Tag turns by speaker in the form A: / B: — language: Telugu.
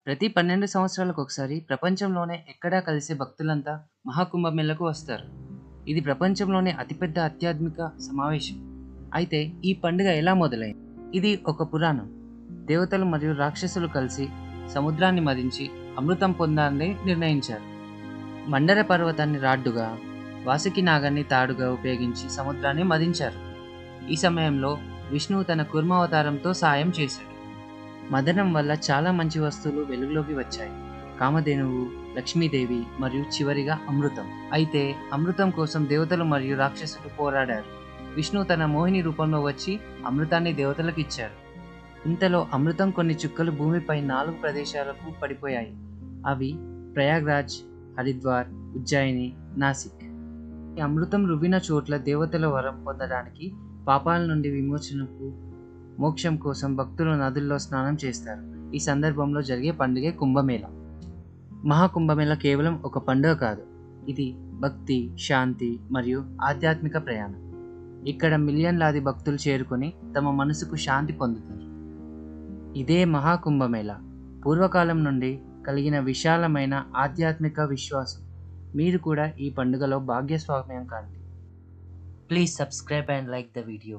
A: ప్రతి 12 సంవత్సరాలకు ఒకసారి ప్రపంచంలోనే ఎక్కడా కలిసే భక్తులంతా మహాకుంభమేళకు వస్తారు. ఇది ప్రపంచంలోనే అతిపెద్ద ఆధ్యాత్మిక సమావేశం. అయితే ఈ పండుగ ఎలా మొదలైంది? ఇది ఒక పురాణం. దేవతలు మరియు రాక్షసులు కలిసి సముద్రాన్ని మదించి అమృతం పొందాలని నిర్ణయించారు. మండర పర్వతాన్ని రాడ్డుగా, వాసుకి నాగాన్ని తాడుగా ఉపయోగించి సముద్రాన్ని మదించారు. ఈ సమయంలో విష్ణువు తన కూర్మావతారంతో సాయం చేశాడు. మదనం వల్ల చాలా మంచి వస్తువులు వెలుగులోకి వచ్చాయి. కామధేనువు, లక్ష్మీదేవి మరియు చివరిగా అమృతం. అయితే అమృతం కోసం దేవతలు మరియు రాక్షసులు పోరాడారు. విష్ణువు తన మోహిని రూపంలో వచ్చి అమృతాన్ని దేవతలకు ఇచ్చారు. ఇంతలో అమృతం కొన్ని చుక్కలు భూమిపై 4 ప్రదేశాలకు పడిపోయాయి. అవి ప్రయాగ్రాజ్, హరిద్వార్, ఉజ్జయిని, నాసిక్. ఈ అమృతం రువ్విన చోట్ల దేవతల వరం పొందడానికి, పాపాల నుండి విమోచనకు, మోక్షం కోసం భక్తులు నదుల్లో స్నానం చేస్తారు. ఈ సందర్భంలో జరిగే పండుగే కుంభమేళ. మహాకుంభమేళ కేవలం ఒక పండుగ కాదు, ఇది భక్తి, శాంతి మరియు ఆధ్యాత్మిక ప్రయాణం. ఇక్కడ మిలియన్లాది భక్తులు చేరుకొని తమ మనసుకు శాంతి పొందుతారు. ఇదే మహాకుంభమేళ పూర్వకాలం నుండి కలిగిన విశాలమైన ఆధ్యాత్మిక విశ్వాసం. మీరు కూడా ఈ పండుగలో భాగ్యస్వామ్యం కాండి. Please subscribe and like the video.